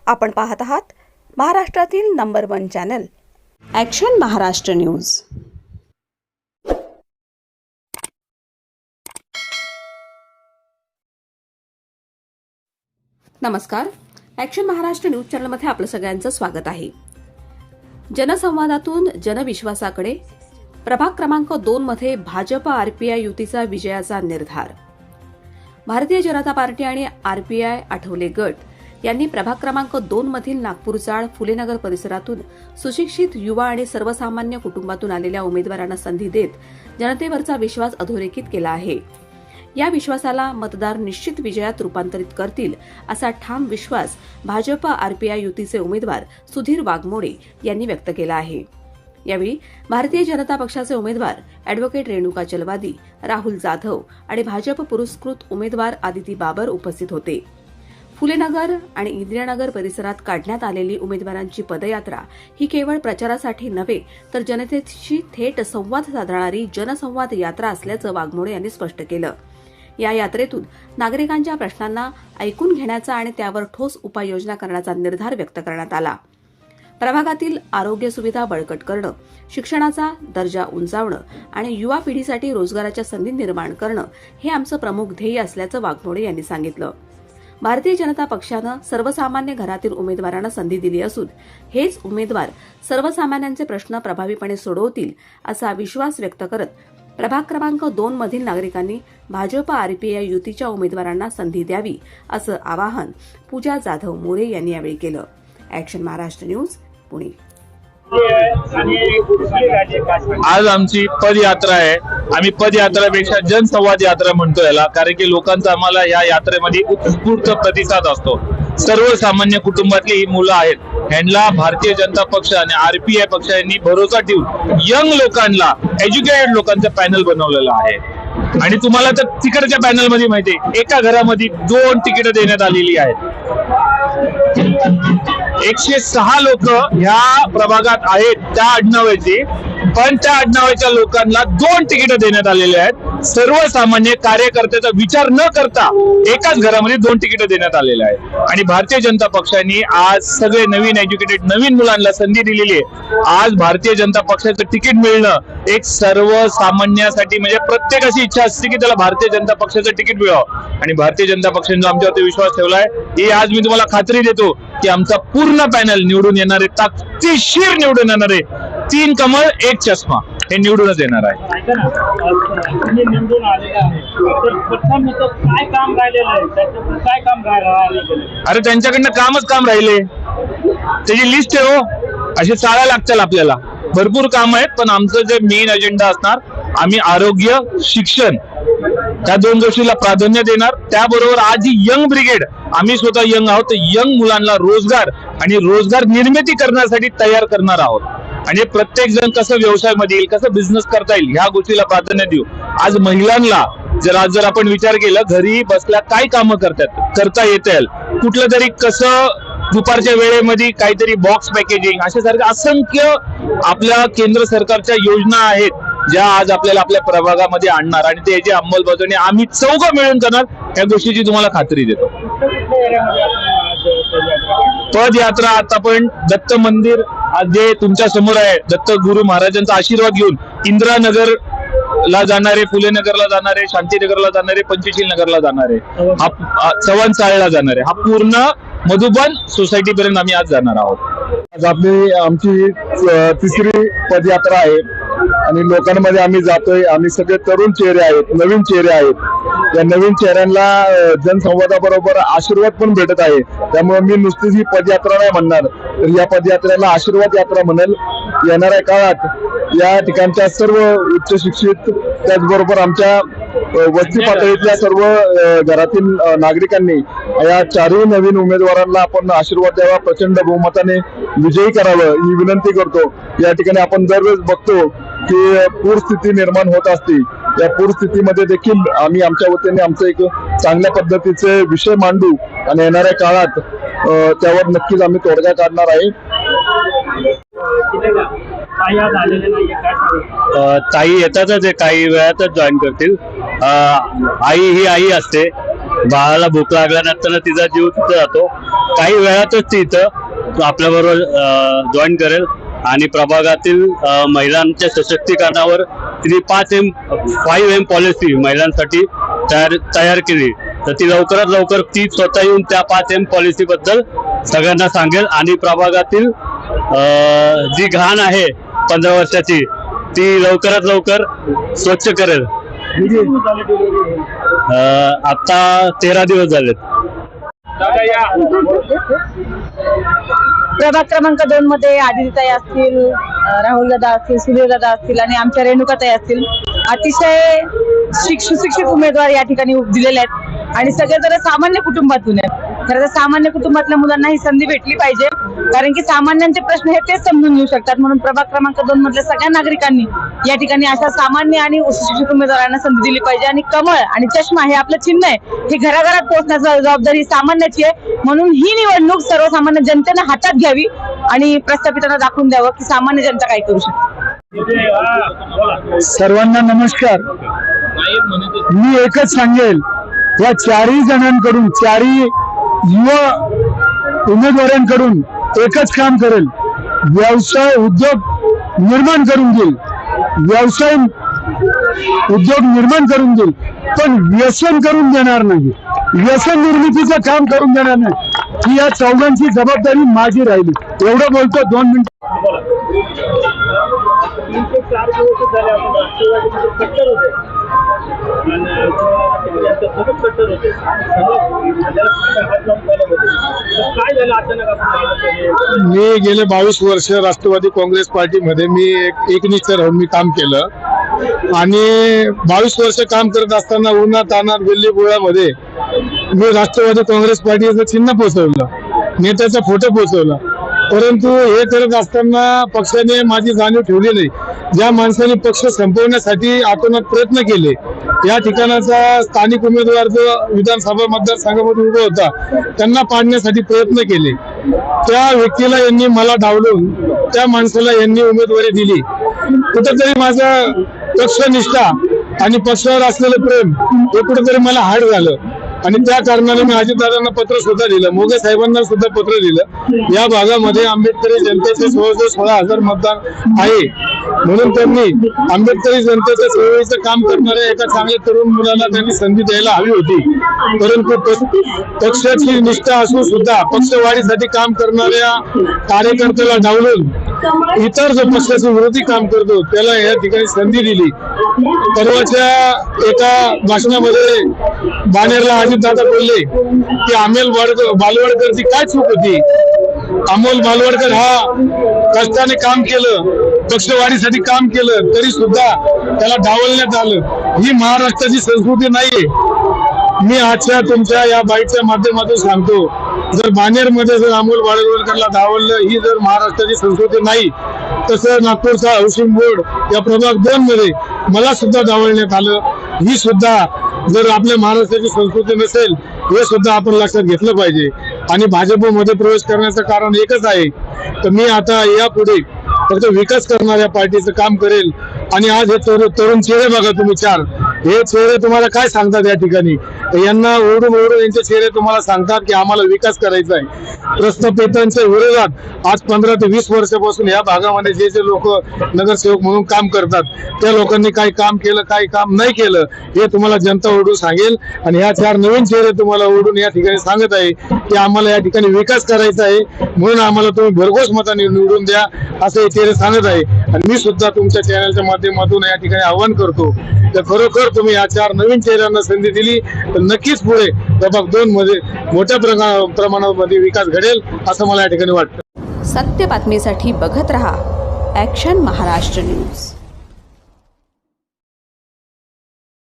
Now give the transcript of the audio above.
आपण पाहत आहात महाराष्ट्रातील number 1 channel action Maharashtra news. नमस्कार, ॲक्शन महाराष्ट्र न्यूज चॅनलमध्ये आपलं सगळ्यांचं स्वागत आहे। जनसंवादातून जनविश्वासाकडे प्रभाग क्रमांक 2 मध्ये भाजप आरपीआय युतीचा विजयाचा निर्धार। भारतीय जनता पार्टी आणि आरपीआय आठवले गट यांनी प्रभाग क्रमांक 2 मधील नागपूर चाळ फुलेनगर परिसरातून सुशिक्षित युवा आणि सर्वसामान्य कुटुंबातून आलेल्या उमेदवारांना संधी देत जनतेवरचा विश्वास अधोरेखित केला आहे। या विश्वासाला मतदार निश्चित विजयात रूपांतरित करतील असा ठाम विश्वास भाजप आरपीआय युतीचे उमेदवार सुधीर वाघमोडे यांनी व्यक्त केला आहे। यावेळी भारतीय जनता पक्षाचे उमेदवार अॅडव्होकेट रेणुका चलवादी, राहुल जाधव आणि भाजप पुरस्कृत उमेदवार आदिती बाबर उपस्थित होते। फुलेनगर आणि इंदिरानगर परिसरात काढण्यात आलेली उमेदवारांची पदयात्रा ही केवळ प्रचारासाठी नव्हे तर जनतेशी थेट संवाद साधणारी जनसंवाद यात्रा असल्याचं वाघमोडे यांनी स्पष्ट केलं। या यात्रेतून नागरिकांच्या प्रश्नांना ऐकून घेण्याचा आणि त्यावर ठोस उपाययोजना करण्याचा निर्धार व्यक्त करण्यात आला। प्रभागातील आरोग्य सुविधा बळकट करणं, शिक्षणाचा दर्जा उंचावणं आणि युवा पिढीसाठी रोजगाराच्या संधी निर्माण करणं हे आमचं प्रमुख ध्येय असल्याचं वाघमोडे यांनी सांगितलं। भारतीय जनता पक्षानं सर्वसामान्य घरातील उमेदवारांना संधी दिली असून हेच उमेदवार सर्वसामान्यांचे प्रश्न प्रभावीपणे सोडवतील असा विश्वास व्यक्त करत प्रभाग क्रमांक 2 मधील नागरिकांनी भाजप आरपीआय युतीच्या उमेदवारांना संधी द्यावी असं आवाहन पूजा जाधव मोरे यांनी यावेळी केलं। Action Maharashtra news, Pune. आज आमची पदयात्रा आहे। आम्ही पदयात्रापेक्षा जनसंवाद यात्रा म्हणतो याला, कारण की लोकांचा आम्हाला या यात्रेमध्ये उत्स्फूर्त प्रतिसाद असतो। सर्वसामान्य कुटुंबातली ही मुलं आहेत, यांना भारतीय जनता पक्ष आणि आरपीआय पक्ष यांनी भरोसा ठेवून यंग लोकांना, एज्युकेटेड लोकांचं पॅनल बनवलेलं आहे। आणि तुम्हाला तर तिकडच्या पॅनल मध्ये माहिती आहे, एका घरामध्ये 2 तिकीट देण्यात आलेली आहेत। 106 लोक ह्या प्रभागात आहेत त्या आडनावाचे, पण त्या आडनावाच्या लोकांना 2 तिकीट देण्यात आलेले आहेत। सर्वसामान्य कार्यकर्त्याचा विचार न करता एकाच घरामध्ये 2 तिकीट देण्यात आलेले आहेत। आणि भारतीय जनता पक्षाने आज सगळे नवीन एज्युकेटेड नवीन मुलांना संधी दिलेली आहे। आज भारतीय जनता पक्षाचं तिकीट मिळणं एक सर्वसामान्यासाठी म्हणजे प्रत्येकाची इच्छा असते की त्याला भारतीय जनता पक्षाचं तिकीट मिळावं, आणि भारतीय जनता पक्षाने आमच्यावरती विश्वास ठेवलाय हे आज मी तुम्हाला खात्री देतो की आमचा पूर्ण पॅनल निवडून येणार आहे, ताकदीशीर निवडून येणार आहे। 3 कमळ 1 चष्मा हे निवडूनच येणार आहे। अरे त्यांच्याकडनं काम राहिले, त्याची लिस्ट आहे हो, अशी चाळा लागतील आपल्याला, भरपूर काम आहेत। पण आमचं जे मेन अजेंडा असणार, आम्ही आरोग्य, शिक्षण त्या 2 गोष्टीला प्राधान्य देणार। त्याबरोबर आज ही यंग ब्रिगेड, आम्ही स्वतः यंग आहोत, यंग मुलांना रोजगार आणि रोजगार निर्मिती करण्यासाठी तयार करणार आहोत। आणि प्रत्येक जण कसं व्यवसायामध्ये येईल, कसं बिझनेस करता येईल ह्या गोष्टीला प्राधान्य देऊ। आज महिलांना जर आपण विचार केला, घरी बसल्या काय कामं करता येतील, कुठलं तरी कसं दुपारच्या वेळेमध्ये काहीतरी बॉक्स पॅकेजिंग अशा सारख्या असंख्य आपल्या केंद्र सरकारच्या योजना आहेत ज्या आज आपल्याला आपल्या प्रभागामध्ये आणणार, आणि त्याची अंमलबजावणी आम्ही 4 मिळून करणार, या गोष्टीची तुम्हाला खात्री देतो। पदयात्रा आता पण दत्त मंदिर जे तुमच्या समोर आहे, दत्त गुरु महाराजांचा आशीर्वाद घेऊन इंदिरानगर ला जाणारे, फुलेनगरला जाणारे, शांतीनगरला जाणारे, पंचशील नगरला जाणारे, चव्हाण चाळला जाणारे, हा पूर्ण मधुबन सोसायटी पर्यंत आम्ही आज जाणार आहोत। आज आमची 3री पदयात्रा आहे आणि लोकांमध्ये आम्ही जातोय। आम्ही सगळे तरुण चेहरे आहेत, नवीन चेहरे आहेत। या नवीन चेहऱ्यांना जनसंवादाबरोबर आशीर्वाद पण भेटत आहे। त्यामुळे मी नुसतीच ही पदयात्रा नाही म्हणणार, तर या पदयात्रेला आशीर्वाद यात्रा म्हणेल। येणाऱ्या काळात या ठिकाणच्या सर्व उच्च शिक्षित, त्याचबरोबर आमच्या वस्ती पातळीतल्या सर्व घरातील नागरिकांनी या 4ही नवीन उमेदवारांना आपण आशीर्वाद द्यावा, प्रचंड बहुमताने विजयी करावं ही विनंती करतो। या ठिकाणी आपण दरवेळेस बघतो की पूरस्थिती निर्माण होत असते, या पूरस्थितीमध्ये देखील आम्ही आमच्या वतीने आमचं एक चांगल्या पद्धतीचे विषय मांडू आणि येणाऱ्या काळात त्यावर नक्कीच आम्ही तोडगा काढणार आहे। ताई येतातच, काही वेळातच जॉईन करतील। आई ही आई असते, बाळाला भूक लागल्यानंतर तिचा जीव तिथं जातो. काही वेळातच ती इथं आपल्याबरोबर जॉईन करेल आणि प्रभागातील महिलांच्या सशक्तीकरणावर तिने 5M पॉलिसी महिलांसाठी तयार केली. तर ती लवकरात लवकर ती स्वतः येऊन त्या 5M पॉलिसी बद्दल सगळ्यांना सांगेल आणि प्रभागातील जी घाण आहे 15 वर्षाची ती लवकरात लवकर स्वच्छ करेल. आता 13 दिवस झालेत. प्रभाग क्रमांक 2 मध्ये आदित्यताई असतील, राहुल दादा असतील, सूर्य दादा असतील आणि आमच्या रेणुकाताई असतील. अतिशय सुशिक्षित उमेदवार या ठिकाणी दिलेले आहेत आणि सगळेजण सामान्य कुटुंबातून आहेत. खरं तर सामान्य कुटुंबातल्या मुलांना ही संधी भेटली पाहिजे, कारण की सामान्यांचे प्रश्न हे तेच समजून घेऊ शकतात. म्हणून प्रभाग क्रमांक 2 मधल्या सगळ्या नागरिकांनी या ठिकाणी अशा सामान्य आणि सुशिक्षित उमेदवारांना संधी दिली पाहिजे. आणि कमळ आणि चष्मा हे आपलं चिन्ह आहे, हे घराघरात पोहोचण्याची जबाबदारी सामान्याची आहे. म्हणून ही निवडणूक सर्वसामान्य जनतेने हातात घ्यावी आणि प्रस्थापितांना दाखवून द्यावं की सामान्य जनता काय करू शकते. सर्वांना नमस्कार. मी एकच सांगेल, या चारही जणांकडून, चारही युवा उमेदवारांकडून एकच काम करेल, व्यवसाय उद्योग निर्माण करून देईल, व्यवसाय उद्योग निर्माण करून देईल, पण व्यसन करून देणार नाही, व्यसन निर्मितीचं काम करून देणार नाही. ही या चौघांची जबाबदारी माझी राहिली. एवढं बोलतो, 2 मिनिटं. मी गेले 22 वर्ष राष्ट्रवादी काँग्रेस पार्टीमध्ये मी एकनिष्ठ राहून मी काम केलं आणि 22 वर्ष काम करत असताना उन्हात तानात गल्ली बोळामध्ये मी राष्ट्रवादी काँग्रेस पार्टीचं चिन्ह पोहोचवलं, नेत्याचा फोटो पोहोचवला. परंतु हे करत असताना पक्षाने माझी जाणीव ठेवली नाही. ज्या माणसाने पक्ष संपवण्यासाठी आतोनात प्रयत्न केले, या ठिकाणाचा स्थानिक उमेदवार जो विधानसभा मतदारसंघामध्ये उभा होता त्यांना पाडण्यासाठी प्रयत्न केले, त्या व्यक्तीला यांनी मला डावलून त्या माणसाला यांनी उमेदवारी दिली. कुठेतरी माझा पक्षनिष्ठा आणि पक्षावर असलेलं प्रेम हे कुठेतरी मला हाड झालं आणि त्या कारणाने मी अजितदादांना पत्र सुद्धा दिलं, मोगे साहेबांना सुद्धा पत्र दिलं. या भागामध्ये आंबेडकरी जनतेचे जवळजवळ 16,000 मतदार आहे, म्हणून त्यांनी आंबेडकरी जनतेच्या सेवेचं काम करणाऱ्या एका चांगल्या तरुण मुलाला त्यांनी संधी द्यायला हवी होती. परंतु पक्षाची निष्ठा असून सुद्धा पक्षवाढीसाठी काम करणाऱ्या कार्यकर्त्याला डावलून इतर जो पक्षाचे विरोधी काम करतो त्याला या ठिकाणी संधी दिली. परवाच्या एका भाषणामध्ये बाणेरला अजितदादा बोलले की अमोल बालवडकरची काय चूक होती. अमोल बालवडकर हा कष्टाने काम केलं, पक्षवाढीसाठी काम केलं, तरी सुद्धा त्याला डावलण्यात आलं. ही महाराष्ट्राची संस्कृती नाहीये. मी आजच्या तुमच्या या बाईटच्या माध्यमातून सांगतो, जर बाणेरमध्ये जर अमोल बालवडकरला डावललं, ही जर महाराष्ट्राची संस्कृती नाही, तसं नागपूरचा हाऊसिंग बोर्ड या प्रभाग 2 मध्ये मला सुद्धा डावलण्यात आलं. ही सुद्धा जर आपल्या महाराष्ट्राची संस्कृती नसेल, हे सुद्धा आपण लक्षात घेतलं पाहिजे. आणि भाजपमध्ये प्रवेश करण्याचं कारण एकच आहे, तर मी आता यापुढे फक्त विकास करणाऱ्या पार्टीचं काम करेल. आणि आज हे तरुण चेहरे बघा तुम्ही 4, हे चेहरे तुम्हाला काय सांगतात या ठिकाणी, यांना ओरडून यांचे चेहरे तुम्हाला सांगतात की आम्हाला विकास करायचा आहे. प्रस्थापितांच्या विरोधात आज 15 ते 20 वर्षापासून या भागामध्ये जे जे लोक नगरसेवक म्हणून काम करतात, त्या लोकांनी काही काम केलं, काही काम नाही केलं, हे तुम्हाला जनता ओरडून सांगेल. आणि ह्या 4 नवीन चेहरे तुम्हाला ओरडून या ठिकाणी सांगत आहे की आम्हाला या ठिकाणी विकास करायचा आहे, म्हणून आम्हाला तुम्ही भरघोस मताने निवडून द्या, असं हे चेहरे सांगत आहे. आणि मी सुद्धा तुमच्या चॅनलच्या माध्यमातून या ठिकाणी आवाहन करतो, तर खरोखर तुम्ही या 4 नवीन चेहऱ्यांना संधी दिली तर नक्कीच पुढे प्रभाग 2 मध्ये मोठ्या प्रमाणामध्ये विकास घडेल, असं मला या ठिकाणी वाटतं. सत्य बातमीसाठी बघत रहा ॲक्शन महाराष्ट्र न्यूज.